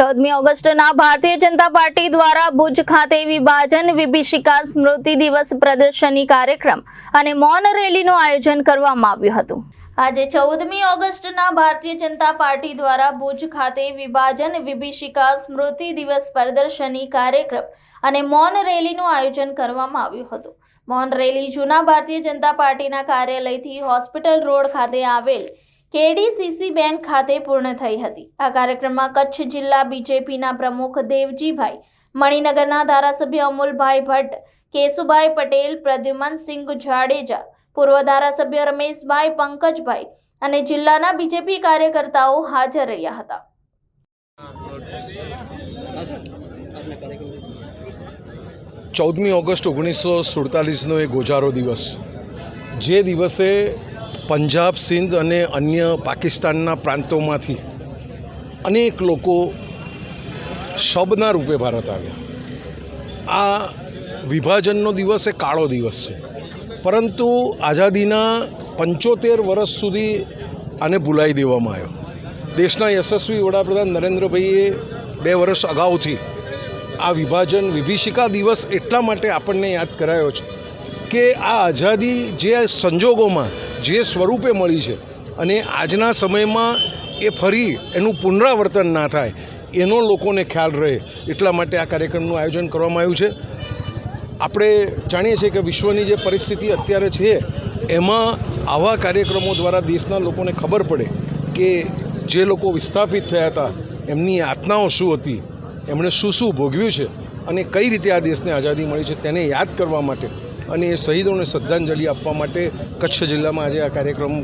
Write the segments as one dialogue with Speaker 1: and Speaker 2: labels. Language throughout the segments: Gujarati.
Speaker 1: 14મી ઓગસ્ટના ભારતીય જનતા પાર્ટી દ્વારા ભુજ ખાતે વિભાજન વિભીષિકા સ્મૃતિ દિવસ પ્રદર્શની કાર્યક્રમ અને મૌન રેલીનું આયોજન કરવામાં આવ્યું હતું। આજે 14મી ઓગસ્ટના ભારતીય જનતા પાર્ટી દ્વારા ભુજ ખાતે વિભાજન વિભીષિકા સ્મૃતિ દિવસ પ્રદર્શની કાર્યક્રમ અને મૌન રેલીનું આયોજન કરવામાં આવ્યું હતું। મૌન રેલી જૂના ભારતીય જનતા પાર્ટીના કાર્યાલયથી હોસ્પિટલ રોડ ખાતે આવેલ કેડીસીસી બેંક ખાતે પૂર્ણ થઈ હતી। આ કાર્યક્રમમાં કચ્છ જિલ્લા બીજેપીના પ્રમુખ દેવજીભાઈ, મણિનગરના ધારાસભ્ય અમુલભાઈ ભટ્ટ, કેશુભાઈ પટેલ, પ્રદ્યુમનસિંહ જાડેજા, પૂર્વ ધારાસભ્ય રમેશભાઈ, પંકજભાઈ અને જિલ્લાના બીજેપી કાર્યકર્તાઓ હાજર રહ્યા હતા।
Speaker 2: 14મી ઓગસ્ટ 1947નો એ ગોજારો દિવસ, જે દિવસે પંજાબ, સિંધ અને અન્ય પાકિસ્તાનના પ્રાંતોમાંથી અનેક લોકો શબના રૂપે ભારત આવ્યા। આ વિભાજનનો દિવસ એ કાળો દિવસ છે, પરંતુ આઝાદીના 75 વર્ષ સુધી આને ભૂલાવી દેવામાં આવ્યો। દેશના યશસ્વી વડાપ્રધાન નરેન્દ્રભાઈએ 2 વર્ષ અગાઉથી આ વિભાજન વિભીષિકા દિવસ એટલા માટે આપણને યાદ કરાયો છે કે આ આઝાદી જે સંજોગોમાં જે સ્વરૂપે મળી છે અને આજના સમયમાં એ ફરી એનું પુનરાવર્તન ના થાય એનો લોકોને ખ્યાલ રહે, એટલા માટે આ કાર્યક્રમનું આયોજન કરવામાં આવ્યું છે। આપણે જાણીએ છીએ કે વિશ્વની જે પરિસ્થિતિ અત્યારે છે એમાં આવા કાર્યક્રમો દ્વારા દેશના લોકોને ખબર પડે કે જે લોકો વિસ્થાપિત થયા હતા એમની યાતનાઓ શું હતી, એમણે શું શું ભોગવ્યું છે અને કઈ રીતે આ દેશને આઝાદી મળી છે તેને યાદ કરવા માટે અને એ શહીદોને શ્રદ્ધાંજલિ આપવા માટે કચ્છ જિલ્લામાં આજે આ કાર્યક્રમ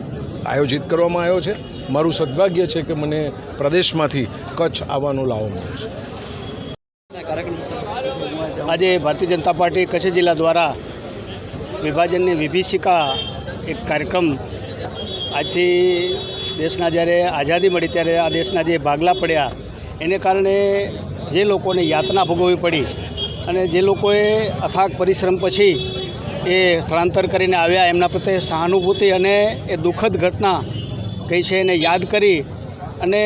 Speaker 2: આયોજિત કરવામાં આવ્યો છે। મારું સદભાગ્ય છે કે મને પ્રદેશમાંથી કચ્છ આવવાનો લાવો મળ્યો છે।
Speaker 3: આજે ભારતીય જનતા પાર્ટી કચ્છ જિલ્લા દ્વારા વિભાજનની વિભીષિકા એક કાર્યક્રમ આજથી દેશના જ્યારે આઝાદી મળી ત્યારે આ દેશના જે ભાગલા પડ્યા એને કારણે જે લોકોને યાતના ભોગવવી પડી અને જે લોકોએ અથાગ પરિશ્રમ પછી એ સ્થળાંતર કરીને આવ્યા એમના પ્રત્યે સહાનુભૂતિ અને એ દુઃખદ ઘટના કઈ છે એને યાદ કરી અને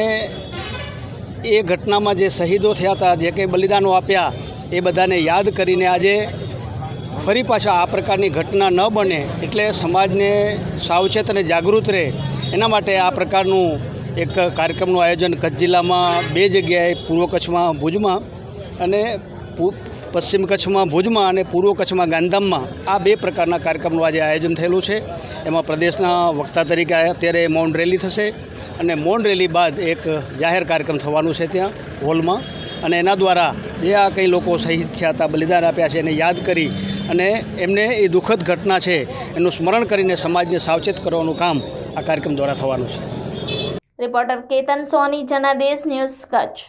Speaker 3: એ ઘટનામાં જે શહીદો થયા હતા, જે કંઈ બલિદાનો આપ્યા એ બધાને યાદ કરીને આજે ફરી પાછા આ પ્રકારની ઘટના ન બને એટલે સમાજને સાવચેત અને જાગૃત રહે એના માટે આ પ્રકારનું એક કાર્યક્રમનું આયોજન કચ્છ જિલ્લામાં 2 જગ્યાએ, પૂર્વ કચ્છમાં ભુજમાં અને પશ્ચિમ કચ્છમાં ભુજમાં અને પૂર્વ કચ્છમાં ગાંધીધામમાં આ 2 પ્રકારના કાર્યક્રમનું આજે આયોજન થયેલું છે। એમાં પ્રદેશના વક્તા તરીકે અત્યારે મૌન રેલી થશે અને મૌન રેલી બાદ એક જાહેર કાર્યક્રમ થવાનું છે ત્યાં હોલમાં, અને એના દ્વારા જે આ કંઈ લોકો શહીદ થયા હતા, બલિદાન આપ્યા છે એને યાદ કરી અને એમને એ દુઃખદ ઘટના છે એનું સ્મરણ કરીને સમાજને સાવચેત કરવાનું કામ આ કાર્યક્રમ દ્વારા થવાનું છે।
Speaker 1: રિપોર્ટર કેતન સોની, જનાદેશ ન્યૂઝ, કચ્છ।